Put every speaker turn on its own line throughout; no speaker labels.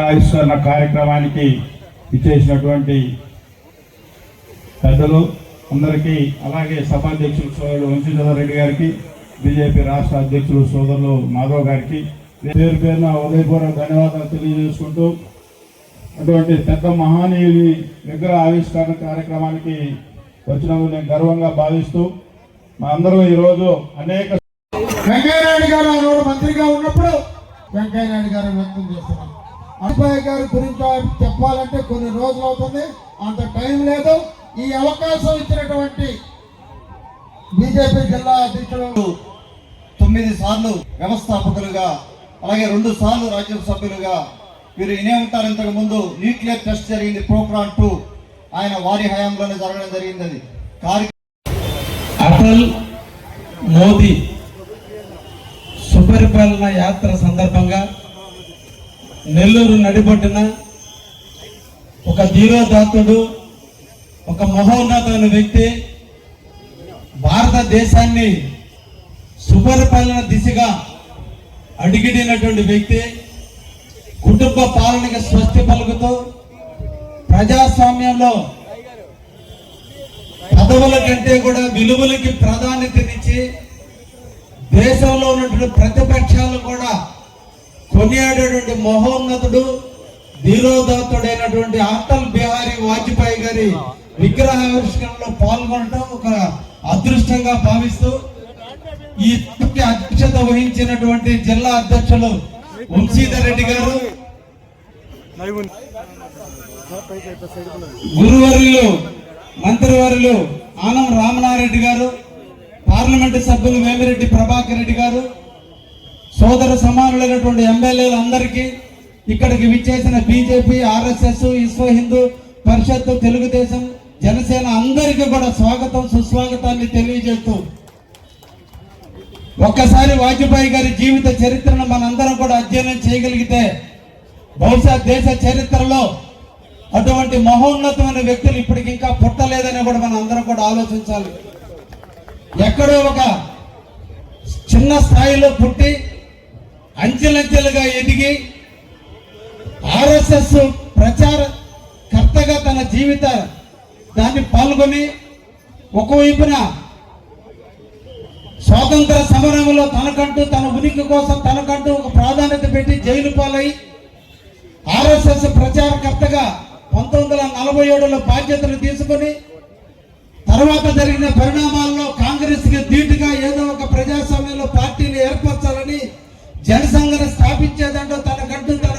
ఆవిష్కరణ కార్యక్రమానికి ఇచ్చేసినటువంటి పెద్దలు అందరికీ, అలాగే సభాధ్యక్షులు సోదరుడు వంశీధర్ రెడ్డి గారికి, బీజేపీ రాష్ట్ర అధ్యక్షులు సోదరులు మాధవ్ గారికి పేరు పేరున ఉదయపూర్వక ధన్యవాదాలు తెలియజేసుకుంటూ, అటువంటి పెద్ద మహానీయుని విగ్రహ ఆవిష్కరణ కార్యక్రమానికి వచ్చినందుకు నేను గర్వంగా భావిస్తూ, మా అందరూ ఈరోజు అనేక
వెంకయ్యనాయుడు గారు ఆనాడు మంత్రిగా ఉన్నప్పుడు వెంకయ్యనాయుడు గారు వ్యక్తం చేస్తున్నాం. అబ్బాయి గారి గురించి చెప్పాలంటే కొన్ని రోజులు అవుతుంది, అంత టైం లేదు. ఈ అవకాశం ఇచ్చినటువంటి బీజేపీ జిల్లా అధ్యక్షులు
9 సార్లు వ్యవస్థాపకులుగా, అలాగే 2 సార్లు రాజ్యసభ సభ్యులుగా వీరు ఇనే ఉంటారు. ఇంతకు ముందు న్యూక్లియర్ టెస్ట్ జరిగింది, ప్రోగ్రామ్ 2 ఆయన వారి హయాంలోనే జరగడం జరిగింది.
అటల్ మోదీ సుపరిపాలన యాత్ర సందర్భంగా నెల్లూరు నడిబొడ్డున ఒక ధీరోదాత్తుడు, ఒక మహోన్నతమైన వ్యక్తి, భారతదేశాన్ని సుపరిపాలన దిశగా అడిగిడినటువంటి వ్యక్తి, కుటుంబ పాలనకి స్వస్తి పలుకుతూ ప్రజాస్వామ్యంలో పదవుల కంటే కూడా విలువలకి ప్రాధాన్యతనిచ్చి దేశంలో ఉన్నటువంటి ప్రతిపక్షాలు కూడా కొనియాడేటువంటి మహోన్నతుడు, ధీరోదాత్తుడైనటువంటి అటల్ బిహారీ వాజ్పేయి గారి విగ్రహావిష్కరణలో పాల్గొనడం ఒక అదృష్టంగా భావిస్తూ, ఈ అధ్యక్షత వహించినటువంటి జిల్లా అధ్యక్షులు వంశీధర్ రెడ్డి గారు, గురువర్యులు మంత్రివర్యులు ఆనం రామనారెడ్డి గారు, పార్లమెంటు సభ్యులు వేమిరెడ్డి ప్రభాకర్ రెడ్డి గారు, సోదర సమానులైనటువంటి ఎమ్మెల్యేలు అందరికీ, ఇక్కడికి విచ్చేసిన బీజేపీ, ఆర్ఎస్ఎస్, విశ్వ హిందూ పరిషత్, తెలుగుదేశం, జనసేన అందరికీ కూడా స్వాగతం సుస్వాగతాన్ని తెలియజేస్తూ, ఒక్కసారి వాజ్పేయి గారి జీవిత చరిత్రను మనందరం కూడా అధ్యయనం చేయగలిగితే బహుశా దేశ చరిత్రలో అటువంటి మహోన్నతమైన వ్యక్తులు ఇప్పటికి ఇంకా పుట్టలేదని కూడా మనం అందరం కూడా ఆలోచించాలి. ఎక్కడో ఒక చిన్న స్థాయిలో పుట్టి అంచెలంచెలుగా ఎదిగి ఆర్ఎస్ఎస్ ప్రచారకర్తగా తన జీవిత దాన్ని పాల్గొని, ఒకవైపున స్వాతంత్ర సమరంలో తనకంటూ తన ఉనికి కోసం తనకంటూ ఒక ప్రాధాన్యత పెట్టి జైలు పాలై ఆర్ఎస్ఎస్ ప్రచారకర్తగా 1947లో బాధ్యతలు తీసుకుని, తర్వాత జరిగిన పరిణామాల్లో కాంగ్రెస్ కి ధీటుగా ఏదో ఒక ప్రజాస్వామ్యంలో పార్టీని ఏర్పరచాలని జనసంఘను స్థాపించేదంటూ తనకంటూ తన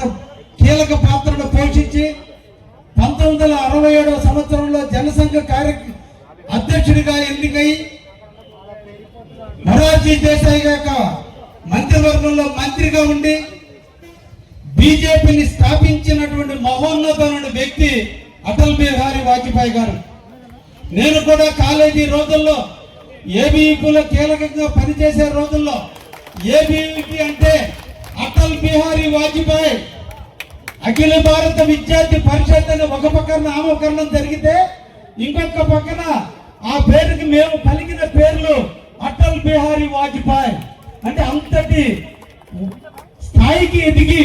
కీలక పాత్రను పోషించి 1967వ సంవత్సరంలో జనసంఘ అధ్యక్షుడిగా ఎన్నికై మొరార్జీ దేశాయ్ యొక్క మంత్రివర్గంలో మంత్రిగా ఉండి బీజేపీని స్థాపించినటువంటి మహోన్నతమైన వ్యక్తి అటల్ బిహారీ వాజ్పేయి గారు. నేను కూడా కాలేజీ రోజుల్లో ఏబీవీపీలో కీలకంగా పనిచేసే రోజుల్లో ఏబీవీపీ అంటే అటల్ బిహారీ వాజ్పేయి అఖిల భారత విద్యార్థి పరిషత్ అని ఒక పక్కన నామకరణం జరిగితే, ఇంకొక పక్కన ఆ పేరుకి మేము పలికిన పేర్లు అటల్ బిహారీ వాజ్పేయి. అంటే అంతటి స్థాయికి ఎదిగి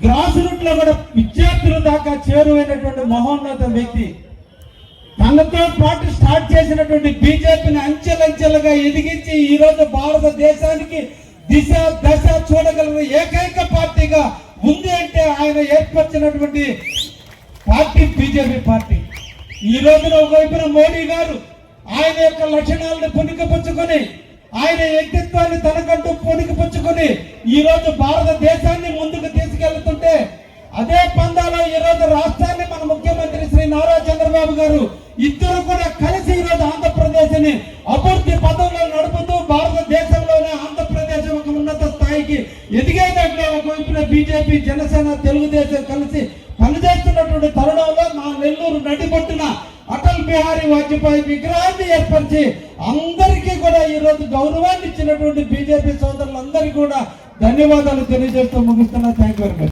గ్రాస్ రూట్ లో కూడా విద్యార్థుల దాకా చేరువైనటువంటి మహోన్నత వ్యక్తి. తనతో పాటు స్టార్ట్ చేసినటువంటి బీజేపీని అంచెలంచెలుగా ఎదిగించి ఈ రోజు భారతదేశానికి దిశ దశ చూడగలిగిన ఏకైక పార్టీగా ఉంది అంటే ఆయన ఏర్పరిచినటువంటి పార్టీ బీజేపీ పార్టీ. ఈ రోజున ఒకవైపున మోడీ గారు ఆయన యొక్క లక్షణాలను పుణికిపుచ్చుకొని, ఆయన వ్యక్తిత్వాన్ని తనకంటూ పుణికిపుచ్చుకొని ఈ రోజు భారతదేశాన్ని ముందుకు తీసుకెళ్తుంటే, అదే పందాలో ఈ రోజు రాష్ట్రాన్ని మన ముఖ్యమంత్రి శ్రీ నారా చంద్రబాబు గారు ఇద్దరు కూడా కలిసి ఈ రోజు ఆంధ్రప్రదేశ్ ని అభివృద్ధి పథంలో నడుపుతూ భారతదేశంలోనే ఆంధ్రప్రదేశ్ ఒక ఉన్నత స్థాయికి ఎదిగేటట్లే ఒకవైపున బీజేపీ, జనసేన, తెలుగుదేశం కలిసి పనిచేస్తున్నటువంటి తరుణంలో మా నెల్లూరు నడిబొట్టున అటల్ బిహారీ వాజ్పేయి విగ్రహాన్ని ఏర్పరిచి అందరికీ కూడా ఈ రోజు గౌరవాన్ని ఇచ్చినటువంటి బీజేపీ సోదరులందరికీ కూడా ధన్యవాదాలు తెలియజేస్తూ ముగిస్తున్నా. Thank you very much.